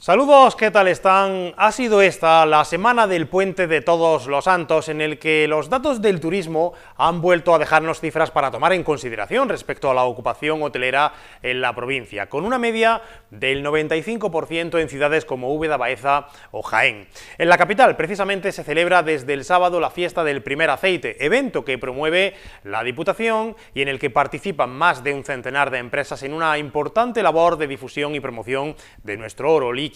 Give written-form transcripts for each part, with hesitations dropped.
Saludos, ¿qué tal están? Ha sido esta la semana del Puente de Todos los Santos, en el que los datos del turismo han vuelto a dejarnos cifras para tomar en consideración respecto a la ocupación hotelera en la provincia, con una media del 95% en ciudades como Úbeda, Baeza o Jaén. En la capital, precisamente, se celebra desde el sábado la fiesta del primer aceite, evento que promueve la Diputación y en el que participan más de un centenar de empresas en una importante labor de difusión y promoción de nuestro oro líquido.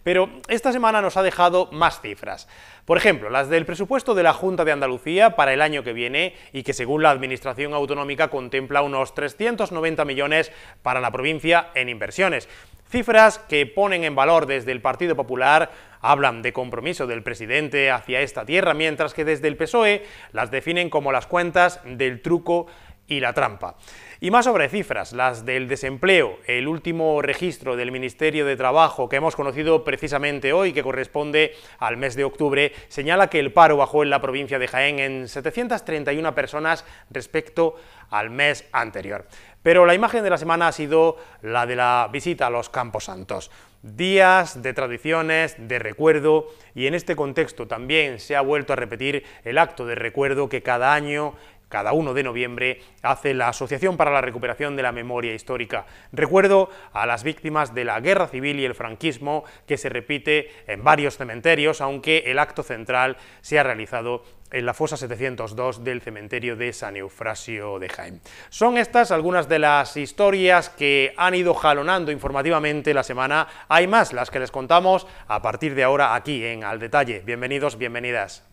Pero esta semana nos ha dejado más cifras. Por ejemplo, las del presupuesto de la Junta de Andalucía para el año que viene y que según la Administración Autonómica contempla unos 390 millones para la provincia en inversiones. Cifras que ponen en valor desde el Partido Popular, hablan de compromiso del presidente hacia esta tierra, mientras que desde el PSOE las definen como las cuentas del truco y la trampa. Y más sobre cifras, las del desempleo. El último registro del Ministerio de Trabajo que hemos conocido precisamente hoy, que corresponde al mes de octubre, señala que el paro bajó en la provincia de Jaén en 731 personas respecto al mes anterior. Pero la imagen de la semana ha sido la de la visita a los Campos Santos. Días de tradiciones, de recuerdo, y en este contexto también se ha vuelto a repetir el acto de recuerdo que cada año, cada 1 de noviembre, hace la Asociación para la Recuperación de la Memoria Histórica. Recuerdo a las víctimas de la Guerra Civil y el franquismo, que se repite en varios cementerios, aunque el acto central se ha realizado en la fosa 702 del cementerio de San Eufrasio de Jaén. Son estas algunas de las historias que han ido jalonando informativamente la semana. Hay más, las que les contamos a partir de ahora aquí en Al Detalle. Bienvenidos, bienvenidas.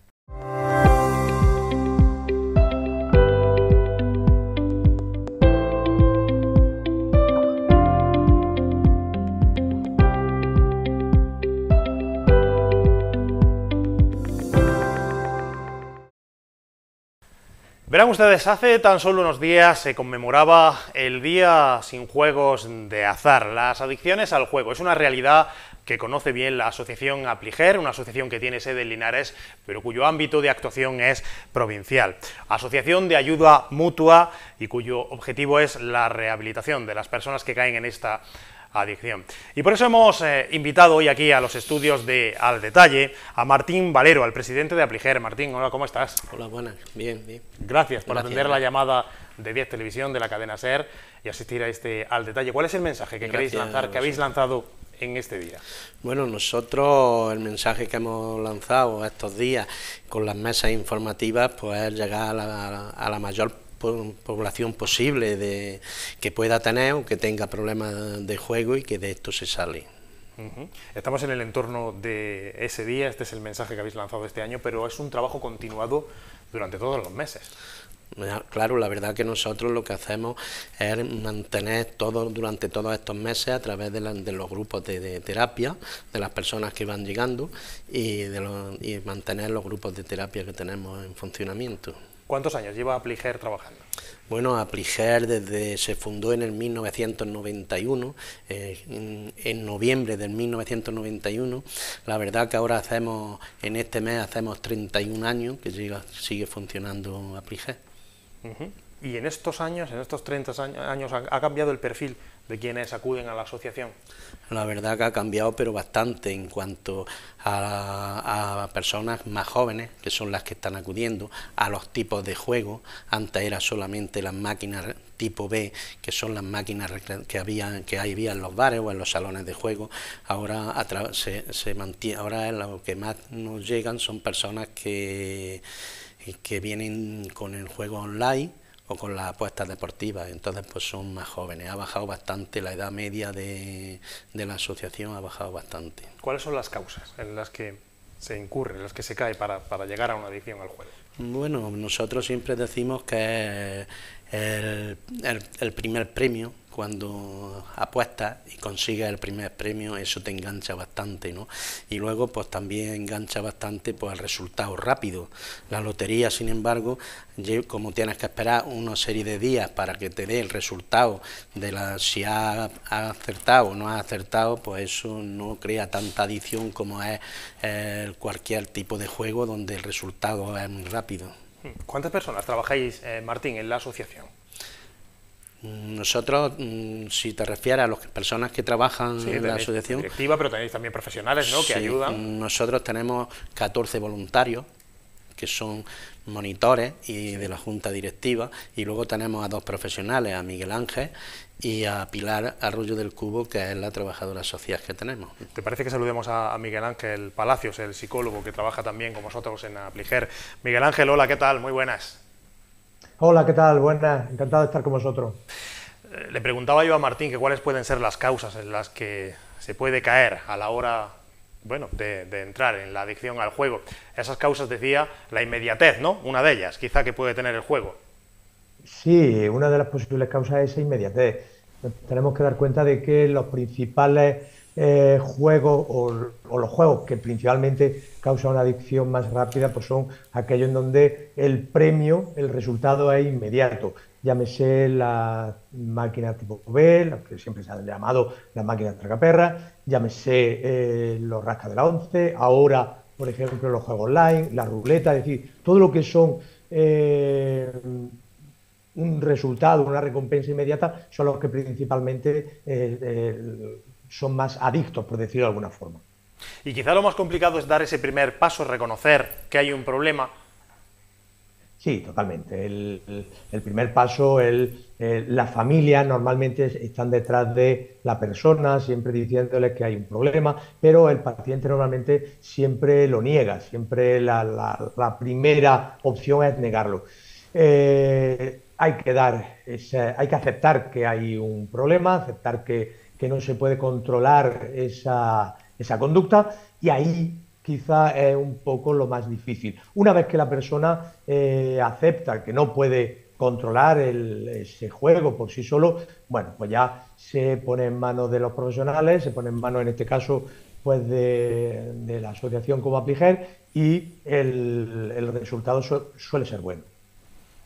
Verán ustedes, hace tan solo unos días se conmemoraba el Día sin Juegos de Azar. Las adicciones al juego es una realidad que conoce bien la asociación Apliger, una asociación que tiene sede en Linares, pero cuyo ámbito de actuación es provincial. Asociación de ayuda mutua y cuyo objetivo es la rehabilitación de las personas que caen en esta adicción. Y por eso hemos invitado hoy aquí a los estudios de Al Detalle a Martín Valero, al presidente de Apliger. Martín, hola, ¿cómo estás? Hola, buenas, bien, bien. Gracias por atender la llamada de 10 Televisión, de la cadena SER, y asistir a este Al Detalle. ¿Cuál es el mensaje que queréis lanzar, que habéis lanzado en este día? Bueno, nosotros el mensaje que hemos lanzado estos días con las mesas informativas, pues es llegar a la mayor población posible que pueda tener o que tenga problemas de juego y que de esto se sale. Estamos en el entorno de ese día, este es el mensaje que habéis lanzado este año, pero es un trabajo continuado durante todos los meses. Claro, la verdad que nosotros lo que hacemos es mantener durante todos estos meses a través de los grupos de terapia, de las personas que van llegando y mantener los grupos de terapia que tenemos en funcionamiento. ¿Cuántos años lleva Apliger trabajando? Bueno, Apliger se fundó en el 1991, en noviembre del 1991. La verdad que ahora en este mes hacemos 31 años que sigue funcionando Apliger. ¿Y en estos años, en estos 30 años, ha cambiado el perfil de quienes acuden a la asociación? La verdad que ha cambiado, pero bastante en cuanto a personas más jóvenes, que son las que están acudiendo, a los tipos de juego. Antes era solamente las máquinas tipo B, que son las máquinas que había en los bares o en los salones de juego. Ahora se mantiene, ahora lo que más nos llegan son personas que vienen con el juego online o con las apuestas deportivas, entonces pues son más jóvenes. Ha bajado bastante, la edad media de la asociación ha bajado bastante. ¿Cuáles son las causas en las que se incurre, en las que se cae para llegar a una adicción al juego? Bueno, nosotros siempre decimos que es el primer premio. Cuando apuestas y consigues el primer premio, eso te engancha bastante, ¿no? Y luego pues también engancha bastante pues el resultado rápido. La lotería, sin embargo, como tienes que esperar una serie de días para que te dé el resultado de si has acertado o no has acertado, pues eso no crea tanta adicción como es cualquier tipo de juego donde el resultado es muy rápido. ¿Cuántas personas trabajáis, Martín, en la asociación? Nosotros, si te refieres a las personas que trabajan Sí, en la tenéis asociación, directiva, pero tenéis también profesionales, ¿no?, que sí, ayudan. nosotros tenemos 14 voluntarios que son monitores y de la junta directiva, y luego tenemos a 2 profesionales, a Miguel Ángel y a Pilar Arroyo del Cubo, que es la trabajadora social que tenemos. ¿Te parece que saludemos a Miguel Ángel Palacios, el psicólogo que trabaja también con vosotros en Apliger? Miguel Ángel, hola, ¿qué tal? Muy buenas. Hola, ¿qué tal? Buenas, encantado de estar con vosotros. Le preguntaba yo a Martín que cuáles pueden ser las causas en las que se puede caer a la hora, bueno, de entrar en la adicción al juego. Esas causas, decía, la inmediatez, ¿no? Una de ellas, quizá, que puede tener el juego. Sí, una de las posibles causas es esa inmediatez. Tenemos que dar cuenta de que los principales juegos o los juegos que principalmente causan una adicción más rápida pues son aquellos en donde el premio, el resultado es inmediato. Llámese la máquina tipo B, la que siempre se han llamado las máquinas tragaperras, llámese los rascas de la 11, ahora, por ejemplo, los juegos online, la ruleta, es decir, todo lo que son un resultado, una recompensa inmediata, son los que principalmente son más adictos, por decirlo de alguna forma. Y quizá lo más complicado es dar ese primer paso, reconocer que hay un problema. Sí, totalmente. El primer paso, las familias normalmente están detrás de la persona, siempre diciéndole que hay un problema, pero el paciente normalmente siempre lo niega, siempre la primera opción es negarlo. Hay que aceptar que hay un problema, aceptar que no se puede controlar esa conducta, y ahí quizá es un poco lo más difícil. Una vez que la persona acepta que no puede controlar ese juego por sí solo, bueno, pues ya se pone en manos de los profesionales, se pone en manos, en este caso, pues de la asociación como Apliger, y el resultado suele ser bueno.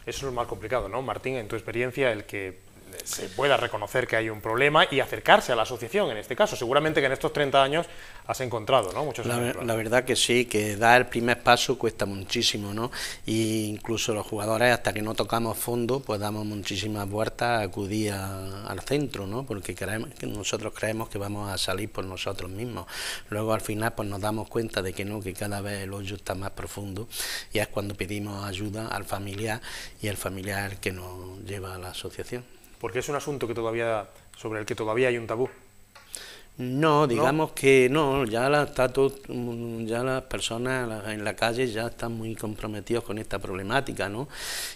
Eso es lo más complicado, ¿no, Martín? En tu experiencia, el que se pueda reconocer que hay un problema y acercarse a la asociación, en este caso. Seguramente que en estos 30 años has encontrado, ¿no?, muchos ejemplos. La verdad que sí, que dar el primer paso cuesta muchísimo, ¿no? Y incluso los jugadores, hasta que no tocamos fondo, pues damos muchísimas vueltas a acudir al centro, ¿no? Porque nosotros creemos que vamos a salir por nosotros mismos. Luego al final pues nos damos cuenta de que no, que cada vez el hoyo está más profundo, y es cuando pedimos ayuda al familiar, y el familiar es el que nos lleva a la asociación. Porque es un asunto sobre el que todavía hay un tabú. No, digamos que no, ya las personas en la calle ya están muy comprometidos con esta problemática, ¿no?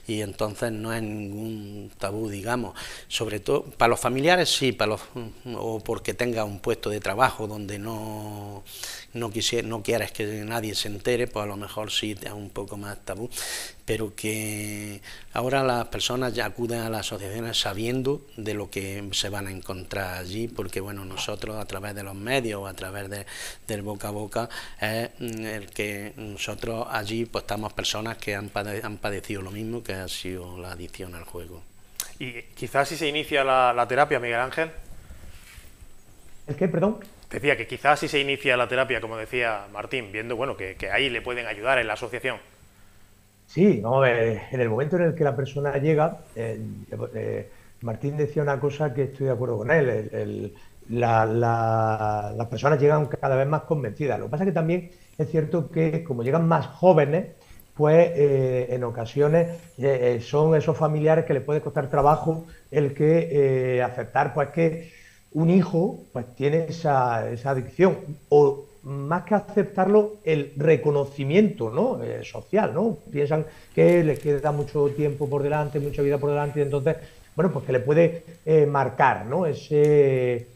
Y entonces no es ningún tabú, digamos. Sobre todo, para los familiares sí, o porque tenga un puesto de trabajo donde no quieres que nadie se entere, pues a lo mejor sí es un poco más tabú, pero que ahora las personas ya acuden a las asociaciones sabiendo de lo que se van a encontrar allí, porque bueno, nosotros a través de los medios o a través del boca a boca es el que nosotros allí pues estamos personas que han padecido lo mismo, que ha sido la adicción al juego. Y quizás si se inicia la terapia, Miguel Ángel. ¿El qué, perdón? Decía que quizás si se inicia la terapia, como decía Martín, viendo bueno que ahí le pueden ayudar en la asociación. Sí, no, en el momento en el que la persona llega, Martín decía una cosa que estoy de acuerdo con él, las personas llegan cada vez más convencidas. Lo que pasa es que también es cierto que como llegan más jóvenes, pues en ocasiones son esos familiares que les puede costar trabajo el que aceptar pues que un hijo pues tiene esa adicción, o más que aceptarlo, el reconocimiento, ¿no? Social, ¿no? Piensan que les queda mucho tiempo por delante, mucha vida por delante, y entonces, bueno, pues que le puede marcar, ¿no? Que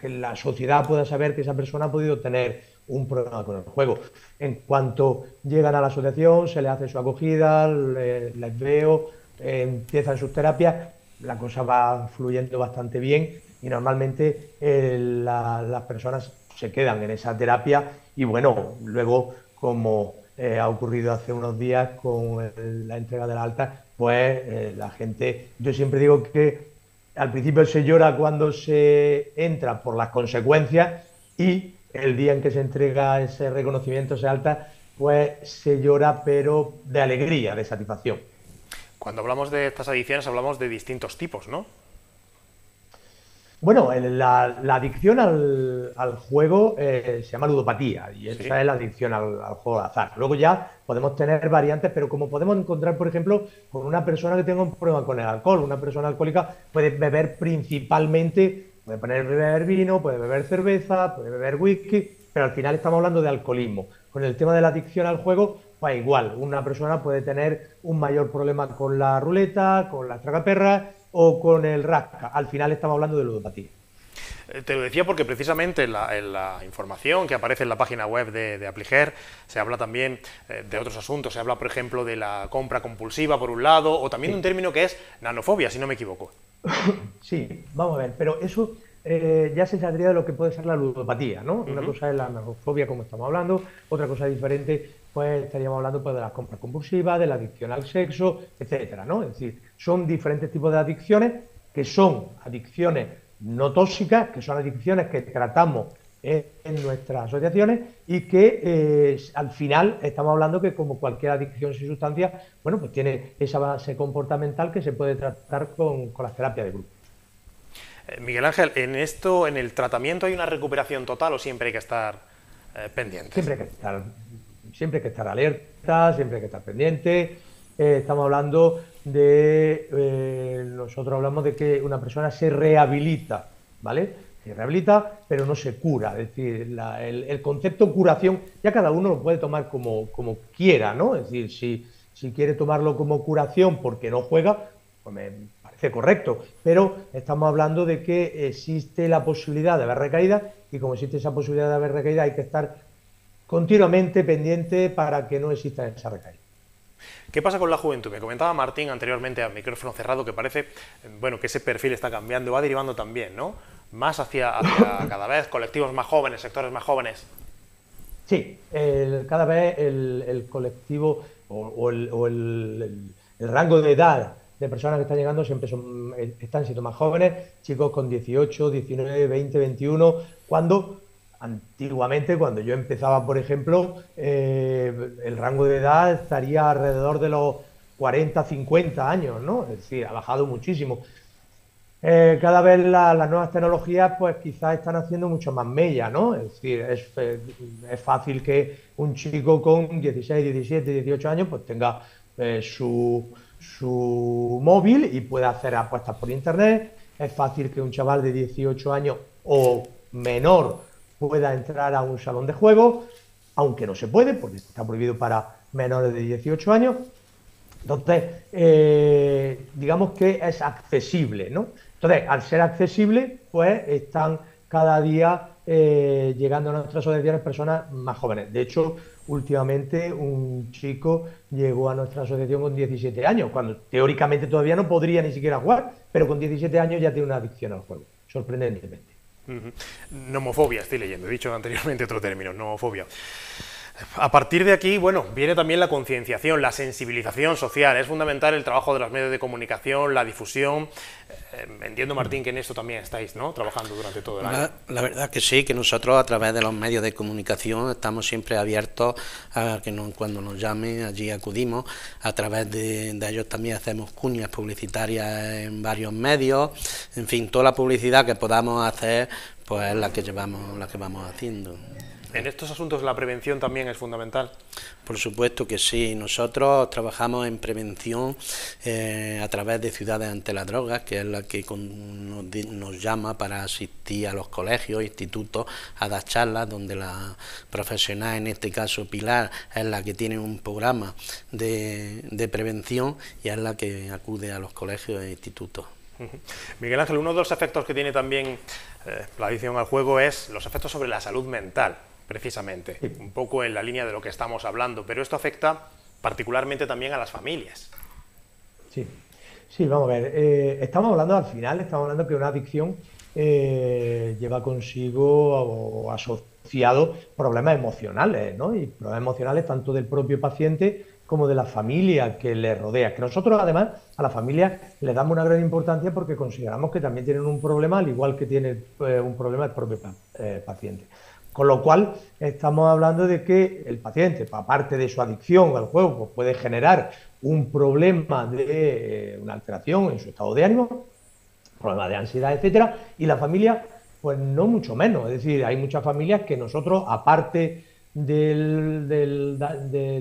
la sociedad pueda saber que esa persona ha podido tener un problema con el juego. En cuanto llegan a la asociación, se les hace su acogida, les veo, empiezan sus terapias, la cosa va fluyendo bastante bien, y normalmente las personas se quedan en esa terapia, y bueno, luego, como ha ocurrido hace unos días con la entrega de la alta, pues la gente, yo siempre digo que al principio se llora cuando se entra por las consecuencias, y el día en que se entrega ese reconocimiento, esa alta, pues se llora, pero de alegría, de satisfacción. Cuando hablamos de estas adicciones hablamos de distintos tipos, ¿no? Bueno, la adicción al juego se llama ludopatía y esa es la adicción al juego de azar. Luego ya podemos tener variantes, pero como podemos encontrar, por ejemplo, con una persona que tenga un problema con el alcohol, una persona alcohólica puede beber principalmente, puede beber vino, puede beber cerveza, puede beber whisky, pero al final estamos hablando de alcoholismo. Con el tema de la adicción al juego, pues igual, una persona puede tener un mayor problema con la ruleta, con las tragaperras o con el rasca. Al final estamos hablando de ludopatía. Te lo decía porque precisamente en la información que aparece en la página web de Apliger se habla también de otros asuntos. Se habla, por ejemplo, de la compra compulsiva, por un lado, o también de un término que es nanofobia, si no me equivoco. Sí, vamos a ver, pero eso ya se saldría de lo que puede ser la ludopatía, ¿no? Una cosa es la nanofobia, como estamos hablando, otra cosa diferente, pues estaríamos hablando pues, de las compras compulsivas, de la adicción al sexo, etcétera, ¿no? Es decir, son diferentes tipos de adicciones que son adicciones no tóxicas, que son adicciones que tratamos en nuestras asociaciones y que al final estamos hablando que como cualquier adicción sin sustancia, bueno, pues tiene esa base comportamental que se puede tratar con las terapias de grupo. Miguel Ángel, ¿en el tratamiento hay una recuperación total o siempre hay que estar pendientes? Siempre hay que estar alerta, siempre hay que estar pendiente. Estamos hablando de, nosotros hablamos de que una persona se rehabilita, ¿vale? Se rehabilita, pero no se cura. Es decir, el concepto curación ya cada uno lo puede tomar como quiera, ¿no? Es decir, si quiere tomarlo como curación porque no juega, pues me parece correcto, pero estamos hablando de que existe la posibilidad de haber recaída y como existe esa posibilidad de haber recaída hay que estar continuamente pendiente para que no exista esa recaída. ¿Qué pasa con la juventud? Me comentaba Martín anteriormente a micrófono cerrado que parece, bueno, que ese perfil está cambiando, va derivando también, ¿no? Más hacia cada vez colectivos más jóvenes, sectores más jóvenes. Sí, cada vez el colectivo o el rango de edad de personas que están llegando siempre están siendo más jóvenes, chicos con 18, 19, 20, 21, cuando antiguamente, cuando yo empezaba, por ejemplo, el rango de edad estaría alrededor de los 40, 50 años, ¿no? Es decir, ha bajado muchísimo. Cada vez las nuevas tecnologías, pues quizás están haciendo mucho más mella, ¿no? Es decir, es fácil que un chico con 16, 17, 18 años, pues tenga su móvil y pueda hacer apuestas por internet. Es fácil que un chaval de 18 años o menor pueda entrar a un salón de juego, aunque no se puede, porque está prohibido para menores de 18 años. Entonces, digamos que es accesible, ¿no? Entonces, al ser accesible, pues están cada día llegando a nuestras asociaciones personas más jóvenes. De hecho, últimamente un chico llegó a nuestra asociación con 17 años, cuando teóricamente todavía no podría ni siquiera jugar, pero con 17 años ya tiene una adicción al juego, sorprendentemente. Nomofobia, estoy leyendo, he dicho anteriormente otro término, nomofobia. A partir de aquí, bueno, viene también la concienciación, la sensibilización social. Es fundamental el trabajo de los medios de comunicación, la difusión. Entiendo, Martín, que en esto también estáis, ¿no?, trabajando durante todo el año. La verdad que sí, que nosotros a través de los medios de comunicación estamos siempre abiertos a que cuando nos llamen, allí acudimos. A través de ellos también hacemos cuñas publicitarias en varios medios. En fin, toda la publicidad que podamos hacer, pues es la que vamos haciendo. ¿En estos asuntos la prevención también es fundamental? Por supuesto que sí. Nosotros trabajamos en prevención a través de Ciudades ante las Drogas, que es la que nos llama para asistir a los colegios, institutos, a dar charlas, donde la profesional, en este caso Pilar, es la que tiene un programa de prevención y es la que acude a los colegios e institutos. Miguel Ángel, uno de los efectos que tiene también la adicción al juego es los efectos sobre la salud mental, precisamente, un poco en la línea de lo que estamos hablando, pero esto afecta particularmente también a las familias. Sí, vamos a ver, estamos hablando que una adicción lleva consigo o asociado problemas emocionales, ¿no? Y problemas emocionales tanto del propio paciente como de la familia que le rodea, que nosotros además a la familia le damos una gran importancia porque consideramos que también tienen un problema, al igual que tiene un problema el propio paciente. Con lo cual, estamos hablando de que el paciente, aparte de su adicción al juego, pues puede generar un problema de una alteración en su estado de ánimo, problemas de ansiedad, etcétera, y la familia, pues no mucho menos. Es decir, hay muchas familias que nosotros, aparte de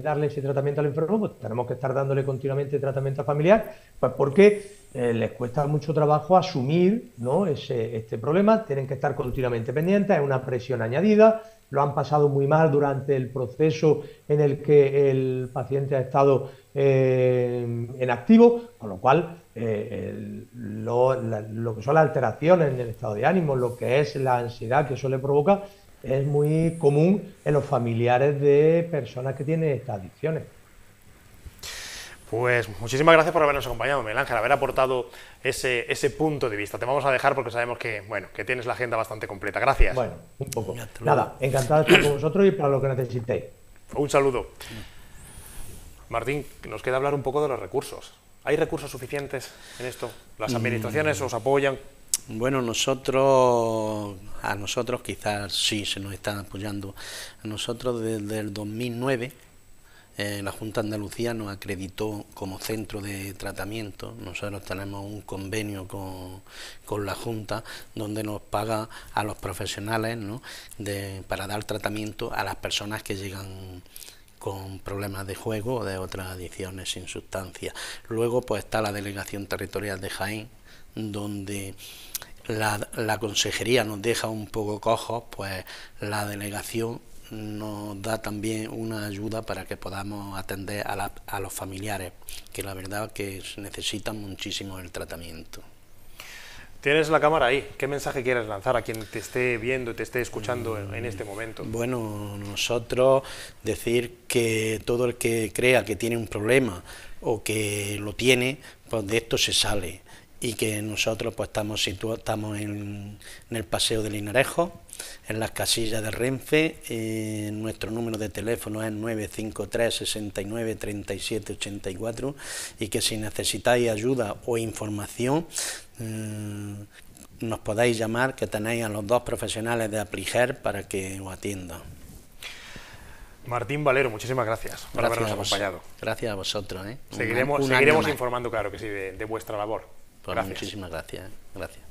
darle ese tratamiento al enfermo, pues tenemos que estar dándole continuamente tratamiento familiar, pues porque les cuesta mucho trabajo asumir, ¿no?, este problema, tienen que estar continuamente pendientes, es una presión añadida, lo han pasado muy mal durante el proceso en el que el paciente ha estado en activo, con lo cual lo que son las alteraciones en el estado de ánimo, lo que es la ansiedad que eso le provoca, es muy común en los familiares de personas que tienen estas adicciones. Pues muchísimas gracias por habernos acompañado, Miguel Ángel, haber aportado ese punto de vista. Te vamos a dejar porque sabemos que, bueno, que tienes la agenda bastante completa. Gracias. Bueno, un poco. Nada, encantado de estar con vosotros y para lo que necesitéis. Un saludo. Martín, nos queda hablar un poco de los recursos. ¿Hay recursos suficientes en esto? ¿Las administraciones os apoyan? Bueno, a nosotros quizás sí se nos están apoyando. A nosotros desde el 2009 la Junta de Andalucía nos acreditó como centro de tratamiento. Nosotros tenemos un convenio con la Junta donde nos paga a los profesionales, ¿no?, para dar tratamiento a las personas que llegan con problemas de juego o de otras adicciones sin sustancia. Luego pues está la Delegación Territorial de Jaén, donde la consejería nos deja un poco cojos, pues la delegación nos da también una ayuda para que podamos atender a los familiares, que la verdad que necesitan muchísimo el tratamiento. Tienes la cámara ahí. ¿Qué mensaje quieres lanzar a quien te esté viendo y te esté escuchando en este momento? Bueno, nosotros decir que todo el que crea que tiene un problema o que lo tiene, pues de esto se sale. Y que nosotros pues estamos en el Paseo de Linarejo, en las casillas de Renfe. Nuestro número de teléfono es 953 69 37 84 y que si necesitáis ayuda o información nos podáis llamar, que tenéis a los dos profesionales de Apliger para que os atiendan. Martín Valero, muchísimas gracias por habernos acompañado. Gracias a vosotros. Seguiremos informando, claro que sí, de vuestra labor. Pues gracias. Muchísimas gracias. Gracias.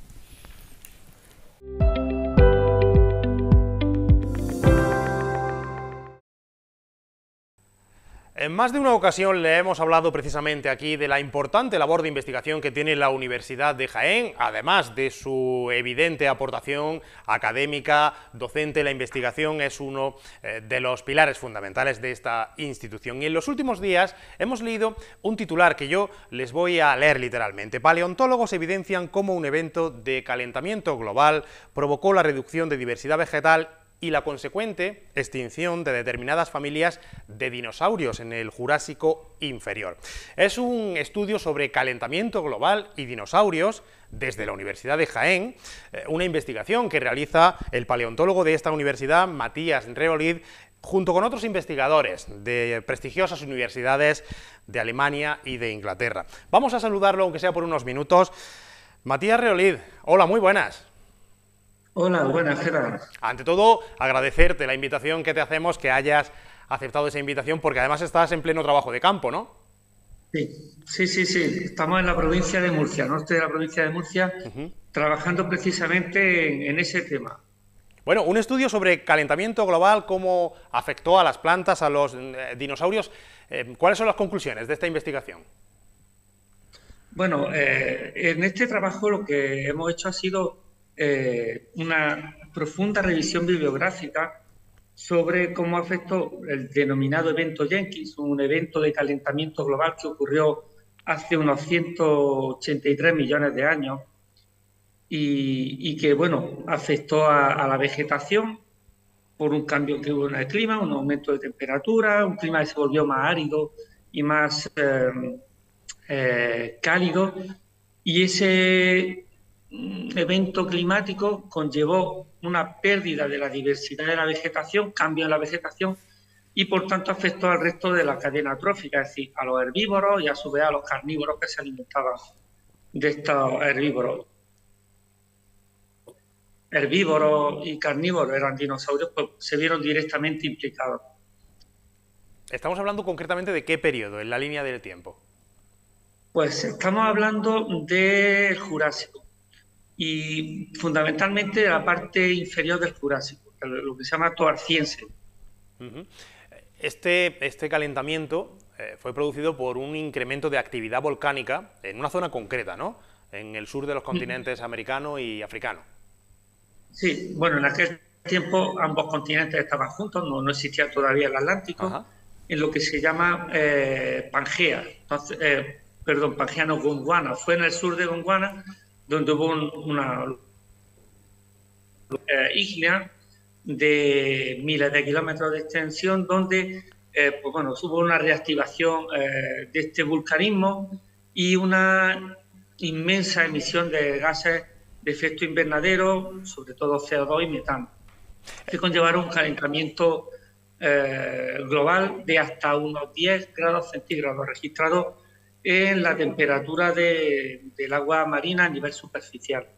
En más de una ocasión le hemos hablado precisamente aquí de la importante labor de investigación que tiene la Universidad de Jaén, además de su evidente aportación académica, docente. La investigación es uno de los pilares fundamentales de esta institución. Y en los últimos días hemos leído un titular que yo les voy a leer literalmente. Paleontólogos evidencian cómo un evento de calentamiento global provocó la reducción de diversidad vegetal y la consecuente extinción de determinadas familias de dinosaurios en el Jurásico inferior. Es un estudio sobre calentamiento global y dinosaurios desde la Universidad de Jaén, una investigación que realiza el paleontólogo de esta universidad, Matías Reolid, junto con otros investigadores de prestigiosas universidades de Alemania y de Inglaterra. Vamos a saludarlo, aunque sea por unos minutos. Matías Reolid, hola, muy buenas. Hola, buenas, Gerard. Ante todo, agradecerte la invitación que te hacemos, que hayas aceptado esa invitación, porque además estás en pleno trabajo de campo, ¿no? Sí. Estamos en la provincia de Murcia, norte de la provincia de Murcia, trabajando precisamente en ese tema. Bueno, un estudio sobre calentamiento global, cómo afectó a las plantas, a los dinosaurios. ¿Cuáles son las conclusiones de esta investigación? Bueno, en este trabajo lo que hemos hecho ha sido una profunda revisión bibliográfica sobre cómo afectó el denominado evento Jenkins, un evento de calentamiento global que ocurrió hace unos 183 millones de años y que, bueno, afectó a la vegetación por un cambio que hubo en el clima, un aumento de temperatura, un clima que se volvió más árido y más cálido, y ese evento climático conllevó una pérdida de la diversidad de la vegetación, cambio en la vegetación, y por tanto afectó al resto de la cadena trófica, es decir, a los herbívoros y a su vez a los carnívoros que se alimentaban de estos herbívoros. herbívoros y carnívoros eran dinosaurios, pues se vieron directamente implicados. Estamos hablando concretamente de qué periodo en la línea del tiempo. Pues estamos hablando del Jurásico y fundamentalmente de la parte inferior del Jurásico, lo que se llama Toarciense. Este calentamiento fue producido por un incremento de actividad volcánica en una zona concreta, ¿no? En el sur de los continentes americano y africano. Sí, bueno, en aquel tiempo ambos continentes estaban juntos, no existía todavía el Atlántico. Ajá. En lo que se llama Pangea. Entonces, perdón, Pangea no, Gondwana. Fue en el sur de Gondwana donde hubo una ígnea de miles de kilómetros de extensión donde pues bueno, hubo una reactivación de este vulcanismo y una inmensa emisión de gases de efecto invernadero, sobre todo CO2 y metano, que conllevaron un calentamiento global de hasta unos 10 grados centígrados registrados en la temperatura del agua marina a nivel superficial.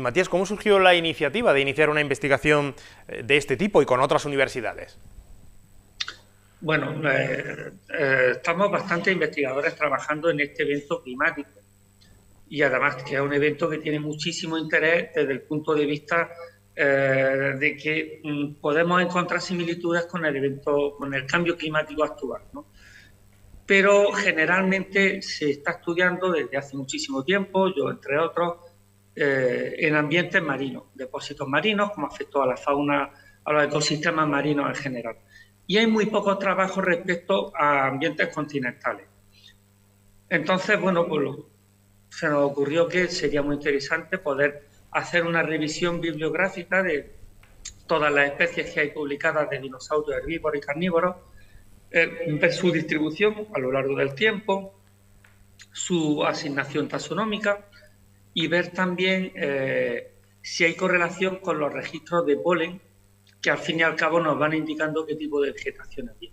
Matías, ¿cómo surgió la iniciativa de iniciar una investigación de este tipo y con otras universidades? Bueno, estamos bastantes investigadores trabajando en este evento climático y además que es un evento que tiene muchísimo interés desde el punto de vista de que podemos encontrar similitudes con el evento, con el cambio climático actual, ¿no? Pero generalmente se está estudiando desde hace muchísimo tiempo, yo entre otros, en ambientes marinos, depósitos marinos, como afectó a la fauna, a los ecosistemas marinos en general. Y hay muy pocos trabajos respecto a ambientes continentales. Entonces, bueno, pues se nos ocurrió que sería muy interesante poder hacer una revisión bibliográfica de todas las especies que hay publicadas de dinosaurios herbívoros y carnívoros, ver su distribución a lo largo del tiempo, su asignación taxonómica y ver también si hay correlación con los registros de polen que al fin y al cabo nos van indicando qué tipo de vegetación hay.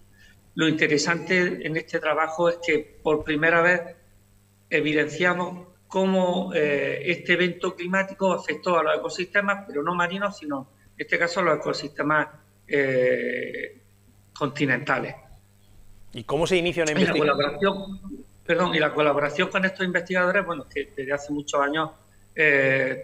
Lo interesante en este trabajo es que por primera vez evidenciamos cómo este evento climático afectó a los ecosistemas, pero no marinos, sino en este caso a los ecosistemas continentales. ¿Y cómo se inicia una investigación? Y la colaboración con estos investigadores, bueno, que desde hace muchos años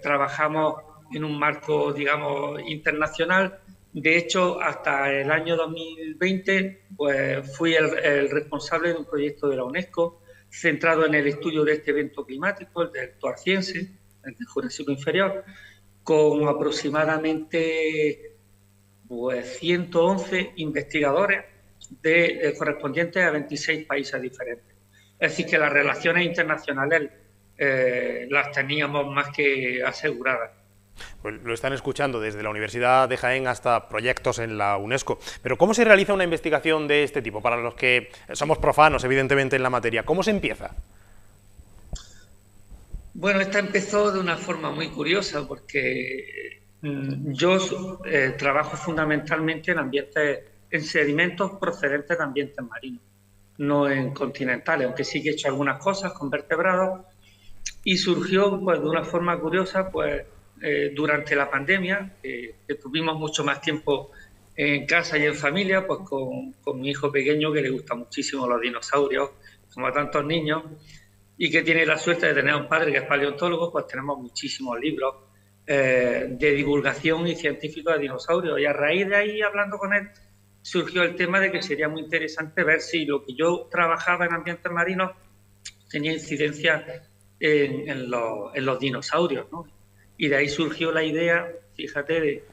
trabajamos en un marco, digamos, internacional. De hecho, hasta el año 2020, pues fui el responsable de un proyecto de la UNESCO centrado en el estudio de este evento climático, el del Toarciense, el del Jurásico Inferior, con aproximadamente pues, 111 investigadores correspondientes a 26 países diferentes. Es decir, que las relaciones internacionales las teníamos más que aseguradas. Pues lo están escuchando desde la Universidad de Jaén hasta proyectos en la UNESCO. Pero ¿cómo se realiza una investigación de este tipo? Para los que somos profanos, evidentemente, en la materia, ¿cómo se empieza? Bueno, esta empezó de una forma muy curiosa porque yo trabajo fundamentalmente en ambientes, en sedimentos procedentes de ambientes marinos, no en continentales, aunque sí que he hecho algunas cosas con vertebrados y surgió pues de una forma curiosa pues durante la pandemia, que tuvimos mucho más tiempo en casa y en familia, pues con mi hijo pequeño que le gusta muchísimo los dinosaurios, como a tantos niños, y que tiene la suerte de tener un padre que es paleontólogo, pues tenemos muchísimos libros de divulgación y científicos de dinosaurios. Y a raíz de ahí, hablando con él, surgió el tema de que sería muy interesante ver si lo que yo trabajaba en ambientes marinos tenía incidencia en los dinosaurios, ¿no? Y de ahí surgió la idea, fíjate,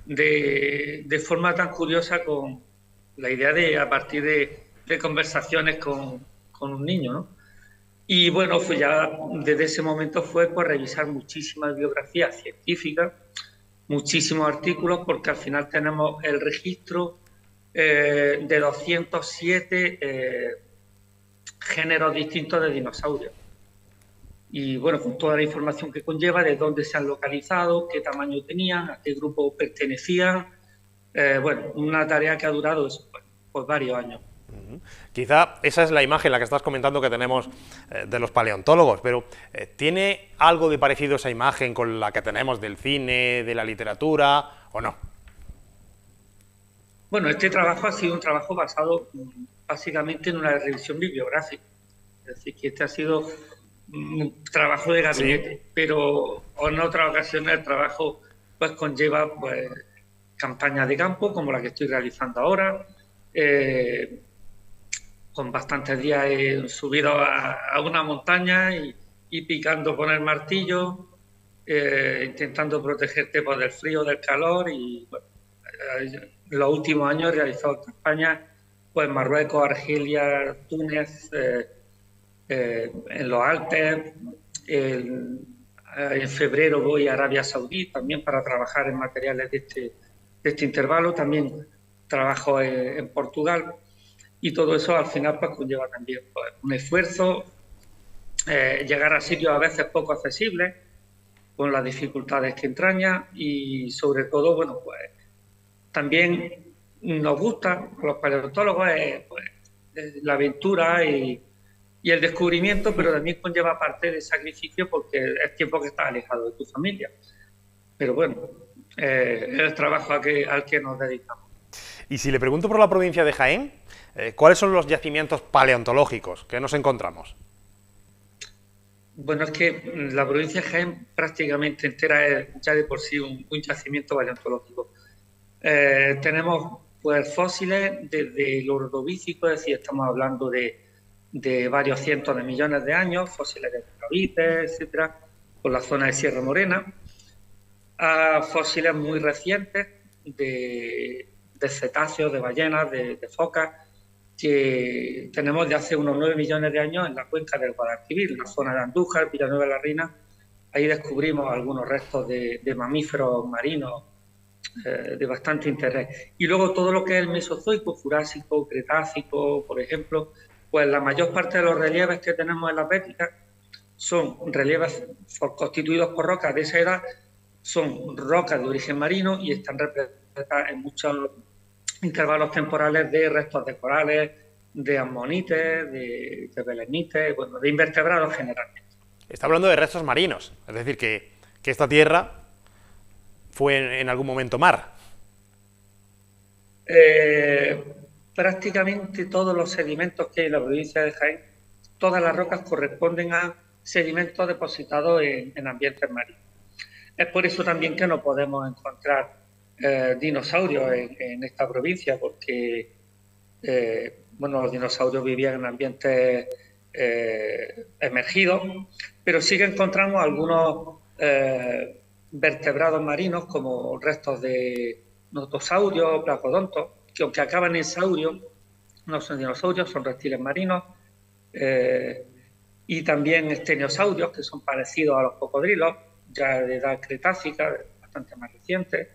de forma tan curiosa con la idea de, a partir de conversaciones con un niño, ¿no? Y bueno, pues ya desde ese momento fue pues, revisar muchísimas bibliografías científicas, muchísimos artículos, porque al final tenemos el registro de 207 géneros distintos de dinosaurios. Y bueno, con toda la información que conlleva, de dónde se han localizado, qué tamaño tenían, a qué grupo pertenecían. Bueno, una tarea que ha durado eso, pues varios años. Quizá esa es la imagen, la que estás comentando, que tenemos de los paleontólogos, pero ¿tiene algo de parecido esa imagen con la que tenemos del cine, de la literatura, o no? Bueno, este trabajo ha sido un trabajo basado básicamente en una revisión bibliográfica. Es decir, que este ha sido un trabajo de gabinete, sí, pero en otras ocasiones el trabajo pues conlleva pues campañas de campo, como la que estoy realizando ahora, con bastantes días he subido a una montaña y picando con el martillo, intentando protegerte pues, del frío, del calor, y bueno, en los últimos años he realizado campañas pues, en Marruecos, Argelia, Túnez, en los Alpes. En febrero voy a Arabia Saudí también para trabajar en materiales de este intervalo. También trabajo en Portugal, y todo eso al final pues conlleva también pues, un esfuerzo, llegar a sitios a veces poco accesibles con las dificultades que entraña, y sobre todo, bueno, pues también nos gusta a los paleontólogos pues, la aventura y el descubrimiento, pero también conlleva parte de sacrificio porque es tiempo que estás alejado de tu familia. Pero bueno, es el trabajo al que nos dedicamos. Y si le pregunto por la provincia de Jaén, ¿cuáles son los yacimientos paleontológicos que nos encontramos? Bueno, es que la provincia de Jaén prácticamente entera es ya de por sí un yacimiento paleontológico. Tenemos pues fósiles desde el Ordovícico, es decir, estamos hablando de varios cientos de millones de años, fósiles de megabites, etcétera, por la zona de Sierra Morena, a fósiles muy recientes de cetáceos, de ballenas, de focas, que tenemos de hace unos 9 millones de años en la cuenca del Guadalquivir, en la zona de Andújar, Villanueva de la Reina. Ahí descubrimos algunos restos de mamíferos marinos de bastante interés. Y luego todo lo que es el Mesozoico, Jurásico, Cretácico, por ejemplo, pues la mayor parte de los relieves que tenemos en las Béticas son relieves constituidos por rocas de esa edad, son rocas de origen marino y están representadas en muchos intervalos temporales de restos de corales, de amonites, de belenites, bueno, de invertebrados generalmente. Está hablando de restos marinos, es decir, que esta tierra fue en algún momento mar. Prácticamente todos los sedimentos que hay en la provincia de Jaén, todas las rocas corresponden a sedimentos depositados en ambientes marinos. Es por eso también que no podemos encontrar dinosaurios en esta provincia, porque bueno, los dinosaurios vivían en ambientes emergidos, pero sí que encontramos algunos vertebrados marinos como restos de notosaurios, placodontos, que aunque acaban en saurio, no son dinosaurios, son reptiles marinos, y también estenosaurios, que son parecidos a los cocodrilos, ya de edad cretácica, bastante más reciente.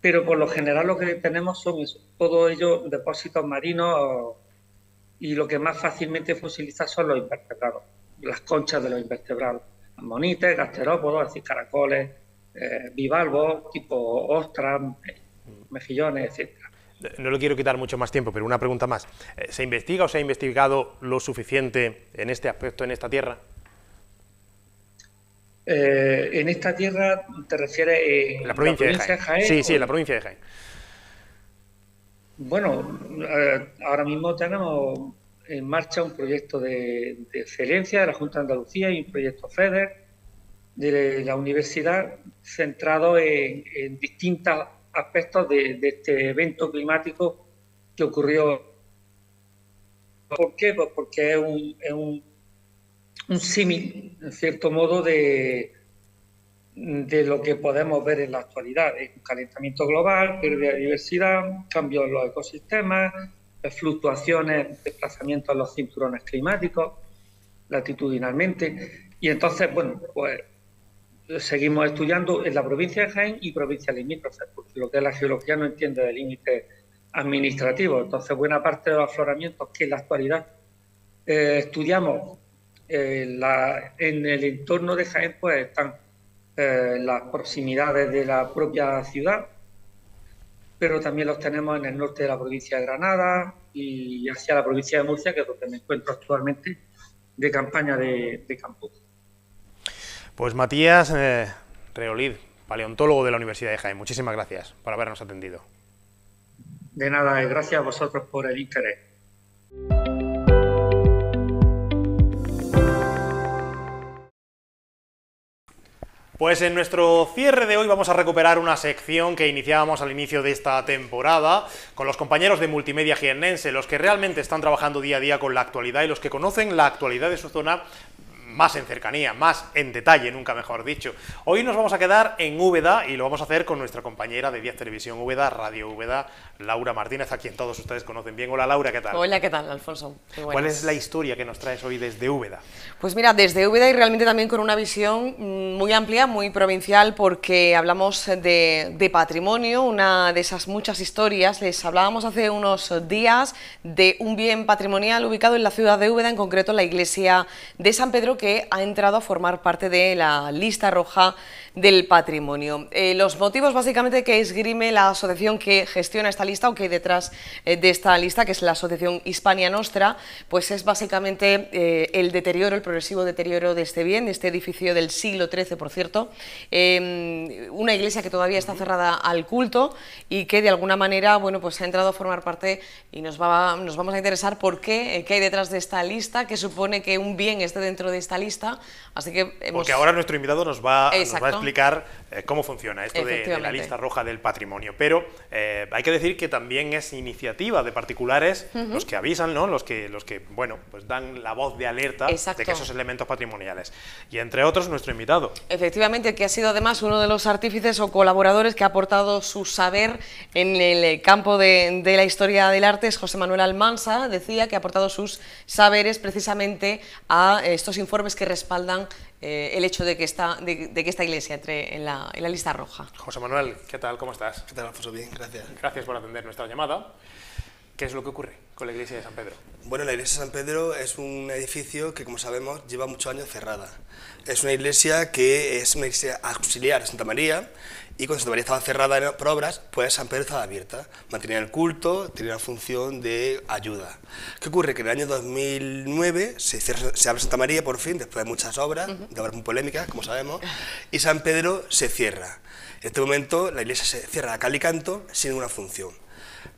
Pero por lo general lo que tenemos son todos ellos depósitos marinos, y lo que más fácilmente fosiliza son los invertebrados, las conchas de los invertebrados, amonites, gasterópodos, es decir, caracoles, bivalvos, tipo ostras, mejillones, etc. No le quiero quitar mucho más tiempo, pero una pregunta más. ¿Se investiga o se ha investigado lo suficiente en este aspecto en esta tierra? En esta tierra, ¿te refieres en la provincia de Jaén? Sí, sí, en la provincia de Jaén. Bueno, ahora mismo tenemos en marcha un proyecto de excelencia de la Junta de Andalucía y un proyecto FEDER de la universidad centrado en distintos aspectos de este evento climático que ocurrió. ¿Por qué? Pues porque es un símil, en cierto modo, de lo que podemos ver en la actualidad. Un calentamiento global, pérdida de diversidad, cambios en los ecosistemas, fluctuaciones, desplazamientos en los cinturones climáticos, latitudinalmente. Y entonces, bueno, pues seguimos estudiando en la provincia de Jaén y provincias limítrofes, porque lo que es la geología no entiende de límites administrativos. Entonces, buena parte de los afloramientos que en la actualidad estudiamos en el entorno de Jaén, pues están en las proximidades de la propia ciudad, pero también los tenemos en el norte de la provincia de Granada y hacia la provincia de Murcia, que es donde me encuentro actualmente de campaña de campo. Pues Matías Reolid, paleontólogo de la Universidad de Jaén, muchísimas gracias por habernos atendido. De nada, gracias a vosotros por el interés. Pues en nuestro cierre de hoy vamos a recuperar una sección que iniciábamos al inicio de esta temporada con los compañeros de Multimedia Jiennense, los que realmente están trabajando día a día con la actualidad y los que conocen la actualidad de su zona más en cercanía, más en detalle, nunca mejor dicho. Hoy nos vamos a quedar en Úbeda y lo vamos a hacer con nuestra compañera de 10 Televisión Úbeda, Radio Úbeda, Laura Martínez, a quien todos ustedes conocen bien. Hola Laura, ¿qué tal? Hola, ¿qué tal, Alfonso? ¿Cuál es la historia que nos traes hoy desde Úbeda? Pues mira, desde Úbeda y realmente también con una visión muy amplia, muy provincial, porque hablamos de patrimonio, una de esas muchas historias. Les hablábamos hace unos días de un bien patrimonial ubicado en la ciudad de Úbeda, en concreto la iglesia de San Pedro, que ha entrado a formar parte de la lista roja del patrimonio. Los motivos básicamente que esgrime la asociación que gestiona esta lista o que hay detrás de esta lista, que es la asociación Hispania Nostra, pues es básicamente el deterioro, el progresivo deterioro de este bien, de este edificio del siglo XIII, por cierto, una iglesia que todavía está cerrada al culto y que de alguna manera, bueno, pues ha entrado a formar parte y nos vamos a interesar por qué hay detrás de esta lista, qué supone que un bien esté dentro de esta lista. Así que porque ahora nuestro invitado nos va a explicar cómo funciona esto de la lista roja del patrimonio, pero hay que decir que también es iniciativa de particulares los que avisan, ¿no? los que bueno, pues dan la voz de alerta de que esos elementos patrimoniales, y entre otros nuestro invitado. Efectivamente, que ha sido además uno de los artífices o colaboradores que ha aportado su saber en el campo de la historia del arte, es José Manuel Almansa. Decía que ha aportado sus saberes precisamente a estos informes que respaldan el hecho de que esta iglesia entre en la lista roja. José Manuel, ¿qué tal? ¿Cómo estás? ¿Qué tal, Alfonso? Bien, gracias. Gracias por atender nuestra llamada. ¿Qué es lo que ocurre con la iglesia de San Pedro? Bueno, la iglesia de San Pedro es un edificio que, como sabemos, lleva muchos años cerrada. Es una iglesia que es una iglesia auxiliar de Santa María, y cuando Santa María estaba cerrada por obras, pues San Pedro estaba abierta. Mantenía el culto, tenía una función de ayuda. ¿Qué ocurre? Que en el año 2009 se abre Santa María por fin, después de muchas obras, de obras muy polémicas, como sabemos, y San Pedro se cierra. En este momento la iglesia se cierra a cal y canto sin ninguna función.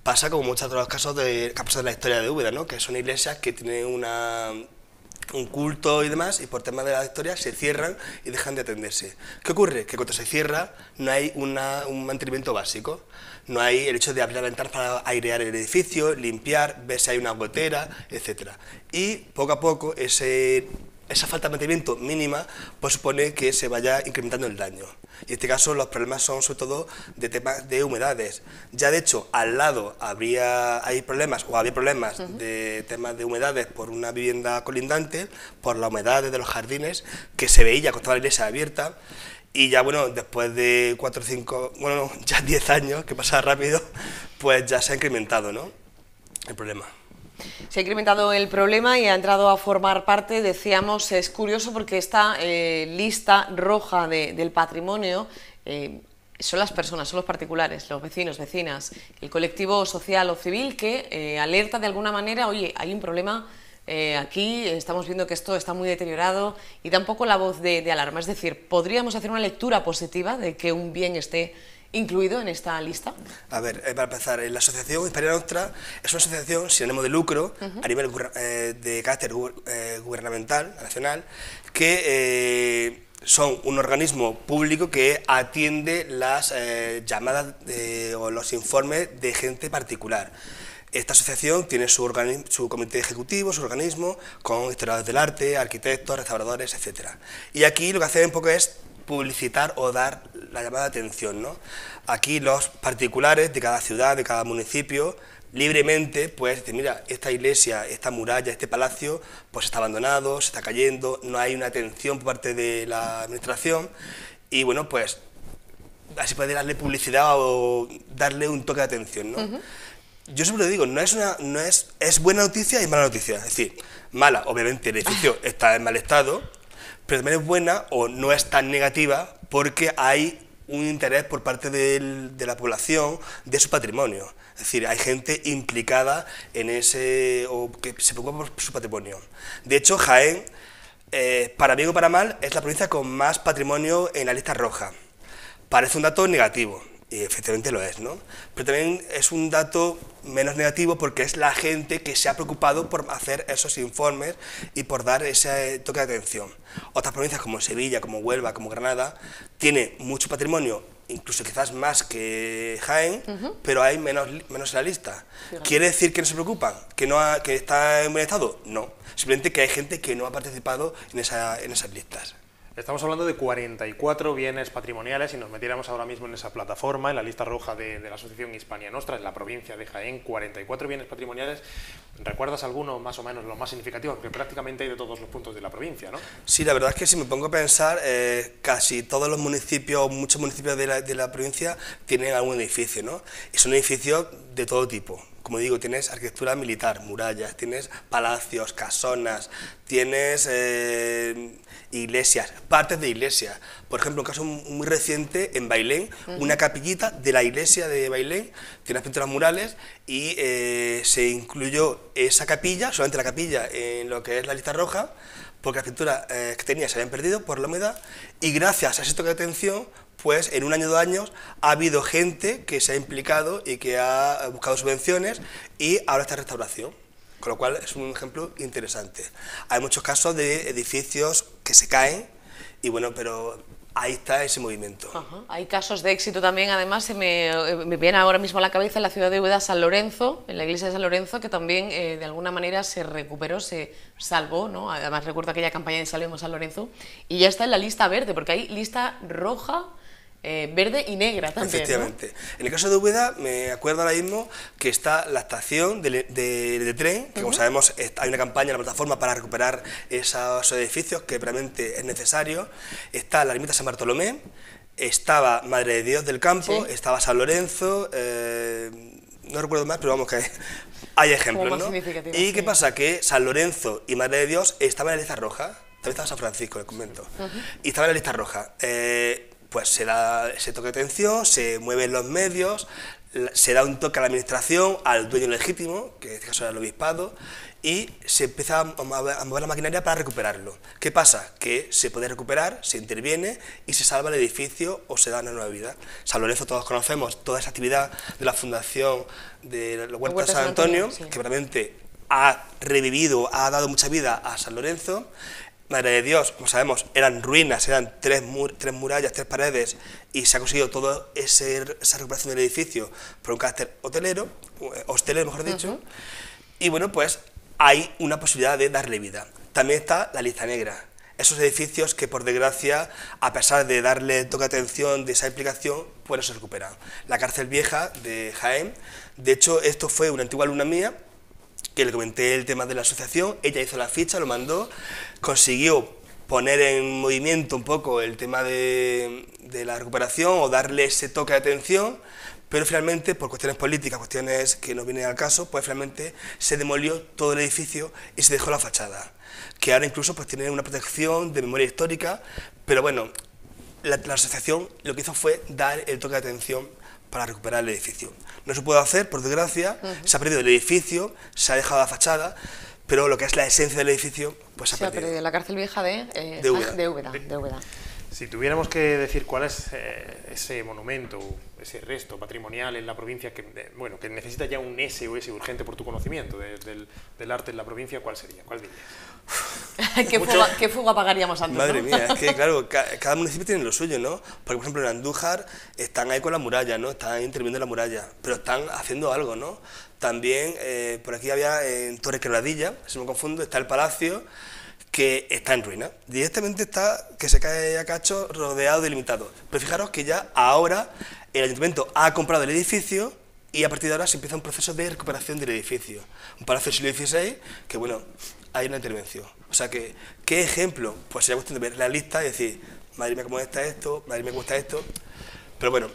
Pasa como muchos de los casos que ha pasado en la historia de Úbeda, ¿no? Que son iglesias que tienen un culto y demás, y por temas de la historia se cierran y dejan de atenderse. ¿Qué ocurre? Que cuando se cierra no hay un mantenimiento básico, no hay el hecho de abrir las ventanas para airear el edificio, limpiar, ver si hay una gotera, etc. Y poco a poco esa falta de mantenimiento mínima pues supone que se vaya incrementando el daño. Y en este caso los problemas son sobre todo de temas de humedades. Ya de hecho al lado había problemas de temas de humedades por una vivienda colindante, por las humedades de los jardines, que se veía con toda la iglesia abierta. Y ya bueno, después de 4 o 5, bueno, ya 10 años, que pasa rápido, pues ya se ha incrementado, ¿no?, el problema. Se ha incrementado el problema y ha entrado a formar parte, decíamos, es curioso porque esta lista roja del patrimonio son las personas, son los particulares, los vecinos, vecinas, el colectivo social o civil que alerta de alguna manera, oye, hay un problema aquí, estamos viendo que esto está muy deteriorado, y da un poco la voz de alarma. Es decir, ¿podríamos hacer una lectura positiva de que un bien esté incluido en esta lista? A ver, para empezar, la asociación Hispania Nostra es una asociación sin ánimo de lucro a nivel de carácter gubernamental, nacional, que son un organismo público que atiende las llamadas o los informes de gente particular. Esta asociación tiene su comité ejecutivo, su organismo, con historiadores del arte, arquitectos, restauradores, etc. Y aquí lo que hacen un poco es publicitar o dar la llamada de atención, ¿no? Aquí los particulares de cada ciudad, de cada municipio, libremente, pues, dicen, mira, esta iglesia, esta muralla, este palacio, pues está abandonado, se está cayendo, no hay una atención por parte de la administración, y bueno, pues, así puede darle publicidad o darle un toque de atención, ¿no? Yo siempre lo digo, es buena noticia y mala noticia, es decir, mala, obviamente el edificio está en mal estado, pero también es buena o no es tan negativa porque hay un interés por parte de la población de su patrimonio. Es decir, hay gente implicada en ese, o que se preocupa por su patrimonio. De hecho, Jaén, para bien o para mal, es la provincia con más patrimonio en la lista roja. Parece un dato negativo, y efectivamente lo es, ¿no? Pero también es un dato menos negativo porque es la gente que se ha preocupado por hacer esos informes y por dar ese toque de atención. Otras provincias como Sevilla, como Huelva, como Granada, tienen mucho patrimonio, incluso quizás más que Jaén, pero hay menos en la lista. ¿Quiere decir que no se preocupan? ¿Que está en buen estado? No, simplemente que hay gente que no ha participado en esas listas. Estamos hablando de 44 bienes patrimoniales y nos metiéramos ahora mismo en esa plataforma, en la lista roja de la Asociación Hispania Nostra, en la provincia de Jaén, 44 bienes patrimoniales. ¿Recuerdas alguno más o menos lo más significativo? Porque prácticamente hay de todos los puntos de la provincia, ¿no? Sí, la verdad es que si me pongo a pensar, casi todos los municipios, muchos municipios de la provincia tienen algún edificio, ¿no? Y son edificios de todo tipo. Como digo, tienes arquitectura militar, murallas, tienes palacios, casonas, tienes iglesias, partes de iglesias. Por ejemplo, un caso muy reciente en Bailén, una capillita de la iglesia de Bailén, tiene unas pinturas murales y se incluyó esa capilla, solamente la capilla, en lo que es la lista roja, porque las pinturas que tenía se habían perdido por la humedad, y gracias a ese toque de atención, pues en un año o 2 años ha habido gente que se ha implicado y que ha buscado subvenciones y ahora está en restauración, con lo cual es un ejemplo interesante. Hay muchos casos de edificios que se caen y bueno, pero ahí está ese movimiento. Hay casos de éxito también, además se me viene ahora mismo a la cabeza en la ciudad de Úbeda San Lorenzo, en la iglesia de San Lorenzo, que también de alguna manera se recuperó, se salvó, ¿no? Además recuerdo aquella campaña de Salvemos San Lorenzo, y ya está en la lista verde, porque hay lista roja, verde y negra también. Efectivamente. ¿No? En el caso de Úbeda, me acuerdo ahora mismo que está la estación de tren, que como sabemos hay una campaña en la plataforma para recuperar esos edificios, que realmente es necesario. Está la ermita San Bartolomé, estaba Madre de Dios del Campo, estaba San Lorenzo, no recuerdo más, pero vamos que hay ejemplos, ¿no? ¿Y qué pasa? Que San Lorenzo y Madre de Dios estaban en la lista roja, también estaba San Francisco, el convento, y estaban en la lista roja. Pues se da ese toque de atención, se mueven los medios, se da un toque a la administración, al dueño legítimo, que en este caso era el obispado, y se empieza a mover la maquinaria para recuperarlo. ¿Qué pasa? Que se puede recuperar, se interviene y se salva el edificio o se da una nueva vida. San Lorenzo todos conocemos toda esa actividad de la Fundación de la Huerta de San Antonio, que realmente ha revivido, ha dado mucha vida a San Lorenzo. Madre de Dios, como sabemos, eran ruinas, eran tres murallas, 3 paredes, y se ha conseguido toda esa recuperación del edificio por un carácter hostelero, mejor dicho, y bueno, pues hay una posibilidad de darle vida. También está la lista negra, esos edificios que por desgracia, a pesar de darle toque de atención de esa implicación, pues no se recuperan. La cárcel vieja de Jaén, de hecho esto fue una antigua alumna mía, que le comenté el tema de la asociación, ella hizo la ficha, lo mandó, consiguió poner en movimiento un poco el tema de la recuperación o darle ese toque de atención, pero finalmente, por cuestiones políticas, cuestiones que no vienen al caso, pues finalmente se demolió todo el edificio y se dejó la fachada, que ahora incluso pues tiene una protección de memoria histórica, pero bueno, la asociación lo que hizo fue dar el toque de atención para recuperar el edificio. No se puede hacer, por desgracia, se ha perdido el edificio, se ha dejado la fachada, pero lo que es la esencia del edificio, pues se ha perdido. La cárcel vieja de Úbeda. Si tuviéramos que decir cuál es ese monumento, ese resto patrimonial en la provincia que necesita ya un SOS urgente por tu conocimiento del arte en la provincia, ¿cuál sería? ¿Cuál dirías? ¿Qué fuga pagaríamos antes? Madre mía, es que claro, cada municipio tiene lo suyo, ¿no? Porque por ejemplo en Andújar están ahí con la muralla, ¿no? Están interviniendo en la muralla, pero están haciendo algo, ¿no? También por aquí había en Torre Quebradilla, si no me confundo, está el palacio, que está en ruina. Directamente está, que se cae a cacho, rodeado, delimitado. Pero fijaros que ya ahora el ayuntamiento ha comprado el edificio y a partir de ahora se empieza un proceso de recuperación del edificio. Un palacio del siglo XVI, que bueno, hay una intervención. O sea que, ¿qué ejemplo? Pues sería cuestión de ver la lista y decir, madre mía, cómo está esto, madre mía, cómo está esto. Pero bueno,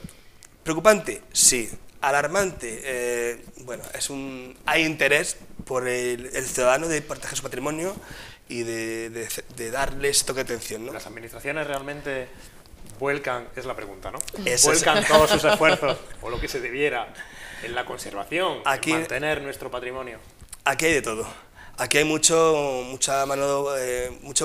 preocupante, sí. Alarmante, bueno, hay interés por el ciudadano de proteger su patrimonio y de darle ese toque de atención, ¿no? Las administraciones realmente vuelcan, es la pregunta, ¿no? Eso es. Vuelcan todos sus esfuerzos, o lo que se debiera, en la conservación, Aquí, en mantener nuestro patrimonio. Aquí hay de todo. Aquí hay mucho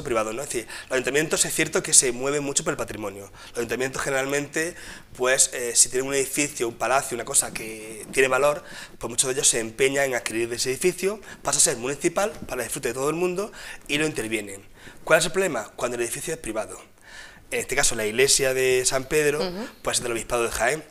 privado, ¿no? Es decir, los ayuntamientos es cierto que se mueven mucho por el patrimonio. Los ayuntamientos generalmente, pues, si tienen un edificio, un palacio, una cosa que tiene valor, pues muchos de ellos se empeñan en adquirir ese edificio, pasa a ser municipal para el disfrute de todo el mundo y lo intervienen. ¿Cuál es el problema? Cuando el edificio es privado. En este caso, la iglesia de San Pedro, pues es del Obispado de Jaén,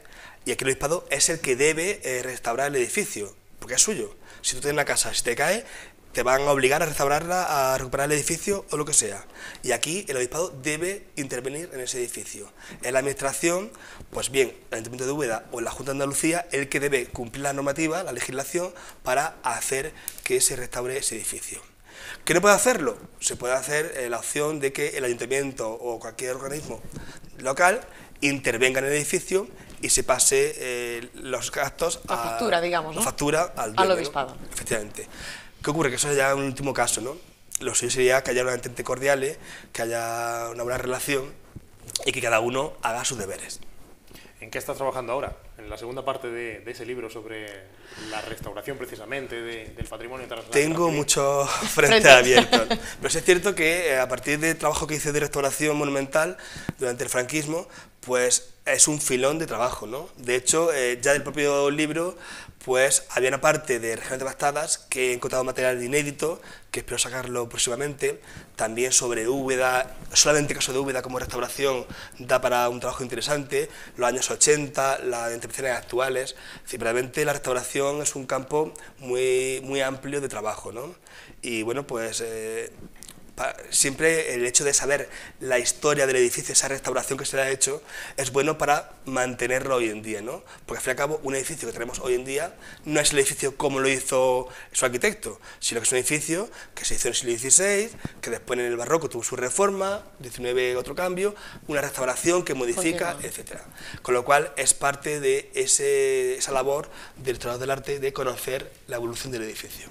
y aquí el Obispado es el que debe restaurar el edificio, porque es suyo. Si tú tienes una casa, si te cae, te van a obligar a restaurarla, a recuperar el edificio o lo que sea. Y aquí el Obispado debe intervenir en ese edificio. En la administración, pues bien, el Ayuntamiento de Úbeda o la Junta de Andalucía, el que debe cumplir la normativa, la legislación, para hacer que se restaure ese edificio. ¿Qué no puede hacerlo? Se puede hacer la opción de que el Ayuntamiento o cualquier organismo local intervenga en el edificio y se pase los gastos la factura, digamos, ¿no? La factura al dueño, al Obispado. ¿no? Efectivamente. ¿Qué ocurre? Que eso es ya un último caso, ¿no? Lo suyo sería que haya una entente cordial, que haya una buena relación y que cada uno haga sus deberes. ¿En qué estás trabajando ahora? En la segunda parte de ese libro sobre la restauración precisamente del patrimonio internacional. Tengo muchos frentes abiertos, pero sí es cierto que a partir del trabajo que hice de restauración monumental durante el franquismo, pues es un filón de trabajo, ¿no? De hecho, ya del propio libro, pues había una parte de regiones devastadas que he encontrado material inédito, que espero sacarlo próximamente, también sobre Úbeda, solamente el caso de Úbeda como restauración da para un trabajo interesante, los años 80, las intervenciones actuales, simplemente la restauración es un campo muy amplio de trabajo, ¿no? Y bueno, pues siempre el hecho de saber la historia del edificio, esa restauración que se le ha hecho, es bueno para mantenerlo hoy en día, ¿no? Porque al fin y al cabo un edificio que tenemos hoy en día no es el edificio como lo hizo su arquitecto, sino que es un edificio que se hizo en el siglo XVI, que después en el barroco tuvo su reforma, XIX otro cambio, una restauración que modifica, etc. Con lo cual es parte de esa labor del historiador del arte de conocer la evolución del edificio.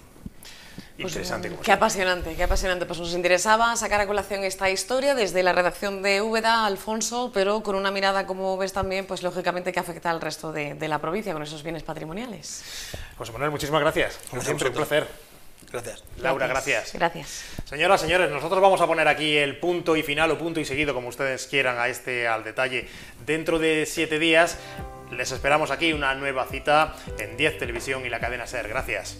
Pues, Interesante. qué apasionante, qué apasionante. Pues nos interesaba sacar a colación esta historia desde la redacción de Úbeda, Alfonso, pero con una mirada, como ves también, pues lógicamente que afecta al resto de la provincia con esos bienes patrimoniales. José Manuel, muchísimas gracias. Como siempre, un placer. Gracias. Laura, gracias. Gracias. Señoras, señores, nosotros vamos a poner aquí el punto y final o punto y seguido, como ustedes quieran, a al detalle. Dentro de 7 días les esperamos aquí una nueva cita en 10 Televisión y la cadena SER. Gracias.